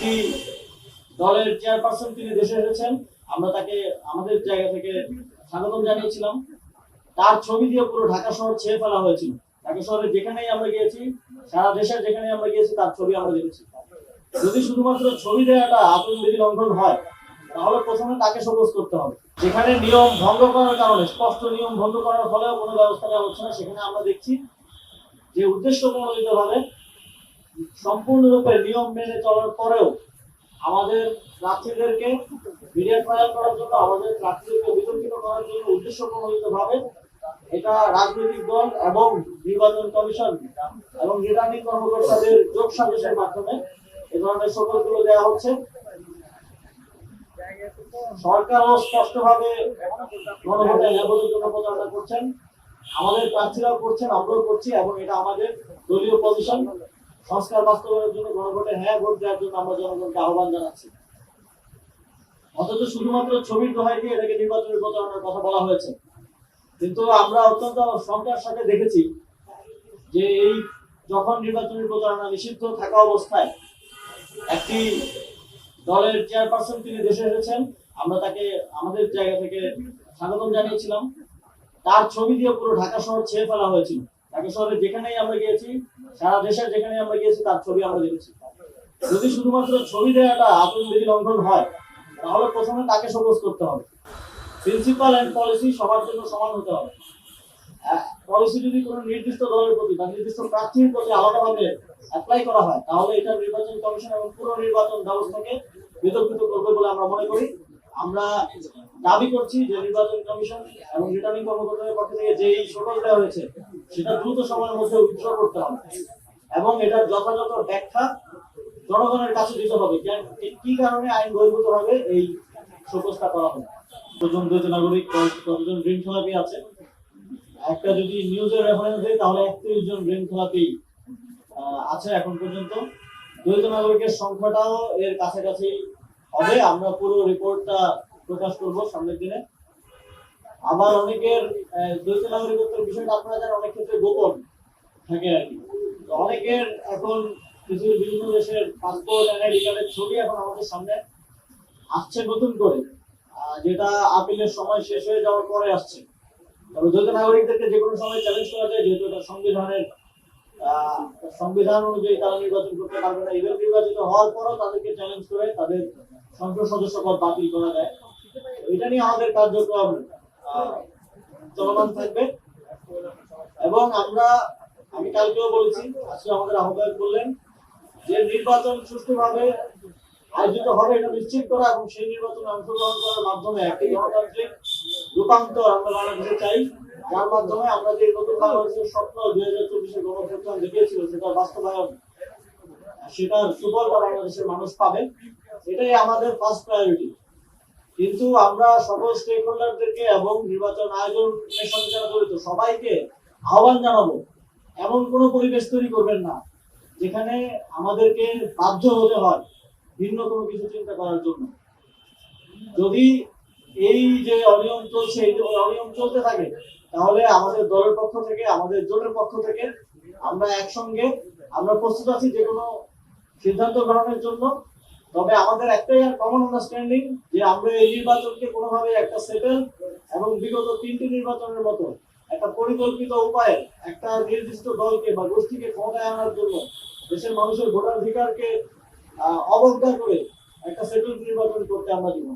একটি দলের চেয়ারপারসন তিনি দেশে এসেছেন। আমরা তাকে আমাদের জায়গা থেকে স্বাগতম জানিয়েছিলাম। তার ছবি দিয়ে পুরো ঢাকা শহর ছেয়ে ফেলা হয়েছিল। ঢাকা শহরে যেখানেই আমরা গিয়েছি, সারা দেশের যেখানেই আমরা গিয়েছি, তার ছবি আমরা দেখেছি। যদি শুধুমাত্র ছবি দেওয়াটা আচরণবিধি লঙ্ঘন হয়, তাহলে প্রথমে তাকে শোকজ করতে হবে। যেখানে নিয়ম ভঙ্গ করার কারণে, স্পষ্ট নিয়ম ভঙ্গ করার ফলেও কোনো ব্যবস্থা নেওয়া হচ্ছে না, সেখানে আমরা দেখছি যে উদ্দেশ্য প্রণোদিতভাবে সম্পূর্ণরূপে নিয়ম মেনে চলার পরেও আমাদের প্রার্থীদেরকে মিডিয়া ট্রায়াল করার জন্য, আমাদের প্রার্থীদেরকে বিতর্কিত করার জন্য উদ্দেশ্য প্রণোদিতভাবে এটা রাজনৈতিক দল এবং নির্বাচন কমিশন এবং রিটার্নিং কর্মকর্তাদের যোগ সাজসের মাধ্যমে এ ধরনের সকলগুলো দেওয়া হচ্ছে। সরকারও স্পষ্টভাবে গণভোটে নির্বাচনের জন্য প্রচারণা করছেন, আমাদের প্রার্থীরাও করছেন, আমরাও করছি, এবং এটা আমাদের দলীয় পজিশন। সংস্কার বাস্তবায়নের জন্য গণভোটে হ্যাঁ ভোট দেওয়ার জন্য আমরা জনগণকে আহ্বান জানাচ্ছি। অথচ শুধুমাত্র ছবির দোহাই দিয়ে এটাকে নির্বাচনের প্রচারণার কথা বলা হয়েছে। কিন্তু আমরা অত্যন্ত শঙ্কার সাথে দেখেছি যে এই যখন নির্বাচনের প্রচারণা নিষিদ্ধ থাকা অবস্থায় একটি দলের চেয়ারপারসন তিনি দেশে এসেছেন। আমরা তাকে আমাদের জায়গা থেকে স্বাগতম জানিয়েছিলাম। তার ছবি দিয়ে পুরো ঢাকা শহর ছেয়ে ফেলা হয়েছিল। ঢাকা শহরে যেখানেই আমরা গিয়েছি, সারা দেশের যেখানেই আমরা গিয়েছি, তার ছবি আমরা দেখেছি। যদি শুধুমাত্র ছবি দেওয়াটা আচরণবিধি লঙ্ঘন হয়, তাহলে প্রথমে তাকে শোকজ করতে হবে। প্রিন্সিপাল এন্ড পলিসি সবার জন্য সমান হতে হবে। পলিসি যদি কোনো নির্দিষ্ট দলের প্রতি বা নির্দিষ্ট প্রার্থীর প্রতি আলাদাভাবে অ্যাপ্লাই করা হয়, তাহলে এটা নির্বাচন কমিশন এবং পুরো নির্বাচন ব্যবস্থাকে বিতর্কিত করবে বলে আমরা মনে করি। আমরা দাবি করছি যে নির্বাচন কমিশন এবং রিটার্নিং কর্মকর্তাদের পক্ষ থেকে যেই শোকজ দেওয়া হয়েছে, সেটা দ্রুত সময়ের মধ্যে উইথড্র করতে হবে এবং এটার যথাযথ ব্যাখ্যা জনগণের কাছে দিতে হবে। কি কারণে আইন বহির্ভূত হবে এই শোকজটা করা হবে। কতজন দ্বৈত নাগরিক, কতজন ঋণ খেলাপি আছে, একটা যদি নিউজের রেফারেন্স দেয় তাহলে 31 জন ঋণ খেলাপি আছে এখন পর্যন্ত। দ্বৈত নাগরিকের সংখ্যাটাও এর কাছাকাছি হবে। আমরা পুরো রিপোর্টটা প্রকাশ করব সামনের দিনে। আবার অনেকের দ্বৈত নাগরিকত্বের বিষয়টা আপনারা জানেন অনেক ক্ষেত্রে গোপন থাকে আর কি। অনেকের এখন পৃথিবীর বিভিন্ন দেশের পাসপোর্ট এনআইডি কার্ডের ছবি এখন আমাদের সামনে আসছে নতুন করে, যেটা আপিলের সময় শেষ হয়ে যাওয়ার পরে আসছে। তবে দ্বৈত নাগরিকদেরকে যে কোনো সময় চ্যালেঞ্জ করা যায়, যেহেতু এটা সংবিধান অনুযায়ী তারা নির্বাচন করতে পারবে না। এবার নির্বাচিত হওয়ার পরও তাদেরকে চ্যালেঞ্জ করে তাদের সংসদ সদস্য পদ বাতিল করা যায়। এটা নিয়ে আমাদের কার্যক্রম চলমান থাকবে। এবং আমি কালকেও বলেছি, আজকে আমাদের আহ্বায়ক বললেন যে নির্বাচন সুষ্ঠুভাবে আয়োজিত হবে এটা নিশ্চিত করা এবং সেই নির্বাচনে অংশগ্রহণ করার মাধ্যমে একটি গণতান্ত্রিক রূপান্তর আমরা বাংলাদেশে চাই, যার মাধ্যমে আমরা যে নতুন বাংলাদেশের স্বপ্ন 2024-এ গণঅভ্যুত্থান দেখিয়েছিল সেটার বাস্তবায়ন, সেটার সুফলটা বাংলাদেশের মানুষ পাবে। এটাই আমাদের ফার্স্ট প্রায়োরিটি। কিন্তু আমরা সকল স্টেক হোল্ডারদেরকে এবং নির্বাচন আয়োজনের সঙ্গে যারা জড়িত সবাইকে আহ্বান জানাবো, এমন কোনো পরিবেশ তৈরি করবেন না যেখানে আমাদেরকে বাধ্য হতে হয় ভিন্ন কোনো কিছু চিন্তা করার জন্য। যদি এই যে অনিয়ম চলছে, এই যে অনিয়ম চলতে থাকে, তাহলে আমাদের দলের পক্ষ থেকে, আমাদের জোটের পক্ষ থেকে আমরা একসঙ্গে প্রস্তুত আছি যে কোনো সিদ্ধান্ত গ্রহণের জন্য। তবে আমাদের একটাই কমন আন্ডারস্ট্যান্ডিং যে আমরা এই নির্বাচনকে কোনোভাবে একটা সেটেল এবং বিগত 3টি নির্বাচনের মতো একটা পরিকল্পিত উপায়ে একটা নির্দিষ্ট দলকে বা গোষ্ঠীকে ক্ষমতায় আনার জন্য, দেশের মানুষের ভোটাধিকারকে অবজ্ঞা করে একটা সেটেল নির্বাচন করতে আমরা দিব।